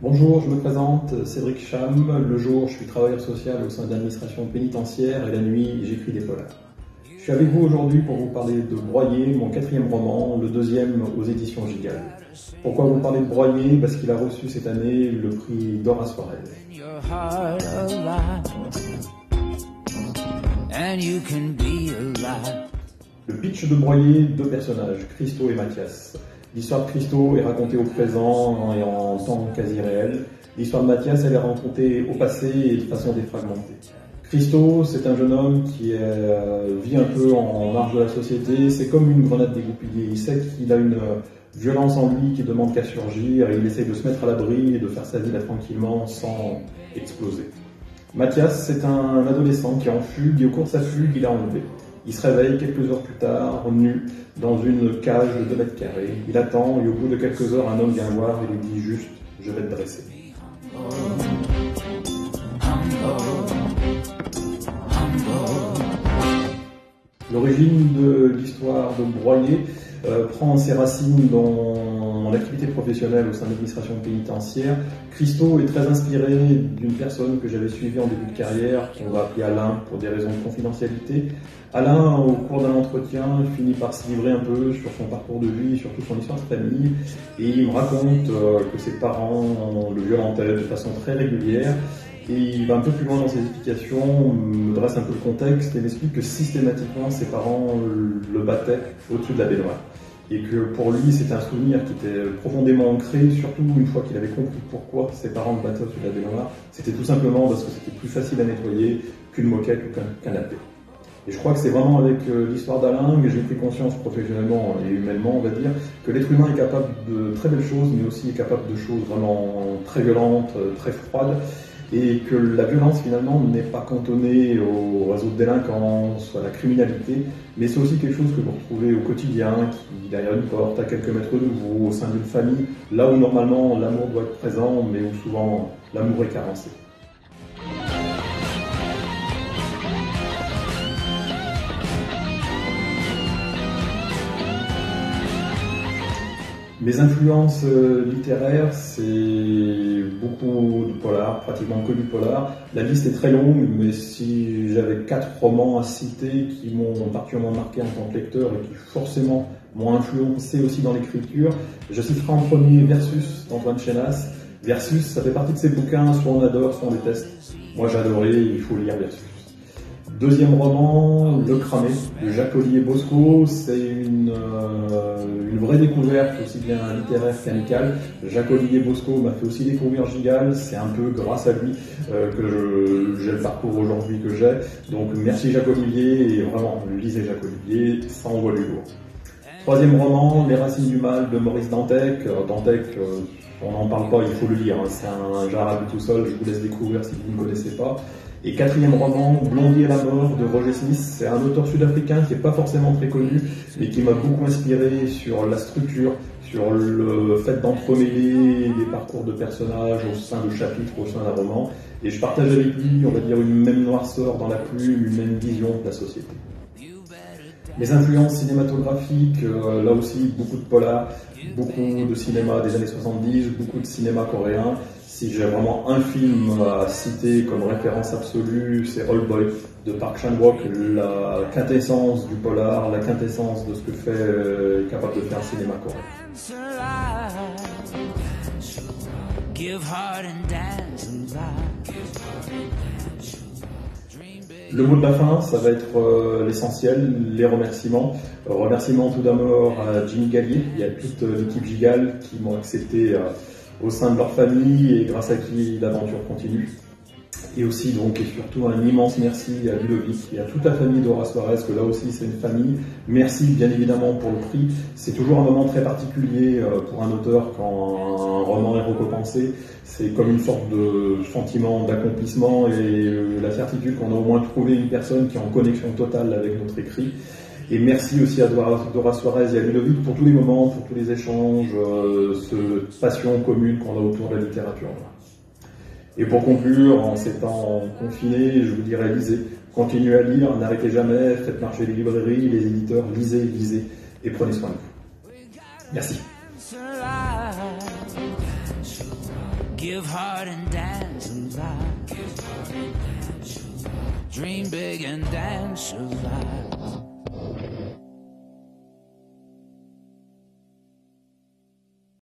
Bonjour, je me présente, Cédric Cham. Le jour, je suis travailleur social au sein de l'administration pénitentiaire et la nuit, j'écris des polars. Je suis avec vous aujourd'hui pour vous parler de Broyé, mon 4e roman, le 2e aux éditions Gigal. Pourquoi vous parler de Broyé? Parce qu'il a reçu cette année le prix Dora Suarez. Le pitch de Broyé, deux personnages, Christo et Mathias. L'histoire de Christo est racontée au présent et en temps quasi réel. L'histoire de Mathias, elle est racontée au passé et de façon défragmentée. Christo, c'est un jeune homme qui vit un peu en marge de la société. C'est comme une grenade dégoupillée. Il sait qu'il a une violence en lui qui demande qu'à surgir et il essaie de se mettre à l'abri et de faire sa vie là tranquillement sans exploser. Mathias, c'est un adolescent qui est en fugue et au cours de sa fugue, il a enlevé. Il se réveille quelques heures plus tard, nu, dans une cage de 2 mètres carrés. Il attend et au bout de quelques heures, un homme vient le voir et lui dit juste « Je vais te dresser ». L'origine de l'histoire de Broyé prend ses racines dans l'activité professionnelle au sein de l'administration pénitentiaire. Christo est très inspiré d'une personne que j'avais suivie en début de carrière, qu'on va appeler Alain pour des raisons de confidentialité. Alain, au cours d'un entretien, finit par se livrer un peu sur son parcours de vie, surtout son histoire de famille, et il me raconte que ses parents le violentaient de façon très régulière. Et il va un peu plus loin dans ses explications, me dresse un peu le contexte et m'explique que systématiquement ses parents le battaient au-dessus de la baignoire. Et que pour lui c'était un souvenir qui était profondément ancré, surtout une fois qu'il avait compris pourquoi ses parents le battaient au-dessus de la baignoire. C'était tout simplement parce que c'était plus facile à nettoyer qu'une moquette ou qu'un canapé. Et je crois que c'est vraiment avec l'histoire d'Alain que j'ai pris conscience professionnellement et humainement, on va dire, que l'être humain est capable de très belles choses, mais aussi est capable de choses vraiment très violentes, très froides. Et que la violence finalement n'est pas cantonnée au réseau de délinquance, à la criminalité, mais c'est aussi quelque chose que vous retrouvez au quotidien, qui derrière une porte, à quelques mètres de vous, au sein d'une famille, là où normalement l'amour doit être présent, mais où souvent l'amour est carencé. Mes influences littéraires, c'est beaucoup de polar, pratiquement que du polar. La liste est très longue, mais si j'avais 4 romans à citer qui m'ont particulièrement marqué en tant que lecteur et qui forcément m'ont influencé aussi dans l'écriture, je citerai en premier Versus d'Antoine Chénas. Versus, ça fait partie de ces bouquins, soit on adore, soit on déteste. Moi j'ai adoré, il faut lire Versus. Deuxième roman, Le Cramé, de Jacques-Olivier Bosco. C'est une vraie découverte, aussi bien littéraire qu'amicale. Jacques-Olivier Bosco m'a fait aussi découvrir Gigal. C'est un peu grâce à lui que j'ai le parcours aujourd'hui que j'ai. Donc merci Jacques-Olivier, et vraiment, lisez Jacques-Olivier, ça envoie du lourd. Troisième roman, Les Racines du Mal, de Maurice Dantec. Dantec, on n'en parle pas, il faut le lire. C'est un genre à lui tout seul, je vous laisse découvrir si vous ne connaissez pas. Et quatrième roman, Blondie à la mort de Roger Smith. C'est un auteur sud-africain qui n'est pas forcément très connu, mais qui m'a beaucoup inspiré sur la structure, sur le fait d'entremêler des parcours de personnages au sein de chapitres, au sein d'un roman. Et je partage avec lui, on va dire, une même noirceur dans la plume, une même vision de la société. Les influences cinématographiques, là aussi, beaucoup de polar, beaucoup de cinéma des années 70, beaucoup de cinéma coréen. Si j'ai vraiment un film à citer comme référence absolue, c'est Old Boy de Park Chan-wook, la quintessence du polar, la quintessence de ce que est capable de faire le cinéma coréen. Le mot de la fin, ça va être l'essentiel, les remerciements. Remerciements tout d'abord à Jimmy Gallier et à toute l'équipe Gigal qui m'ont accepté au sein de leur famille et grâce à qui l'aventure continue. Et aussi donc et surtout un immense merci à Ludovic et à toute la famille Dora Suarez, que là aussi c'est une famille. Merci bien évidemment pour le prix. C'est toujours un moment très particulier pour un auteur quand un roman est récompensé. C'est comme une sorte de sentiment d'accomplissement et la certitude qu'on a au moins trouvé une personne qui est en connexion totale avec notre écrit. Et merci aussi à Dora Suarez et à Ludovic pour tous les moments, pour tous les échanges, cette passion commune qu'on a autour de la littérature. Et pour conclure, en ces temps confinés, je vous dirais lisez, continuez à lire, n'arrêtez jamais, faites marcher les librairies, les éditeurs, lisez, et prenez soin de vous. Merci. Give hard and dance alive. Dream big and dance alive.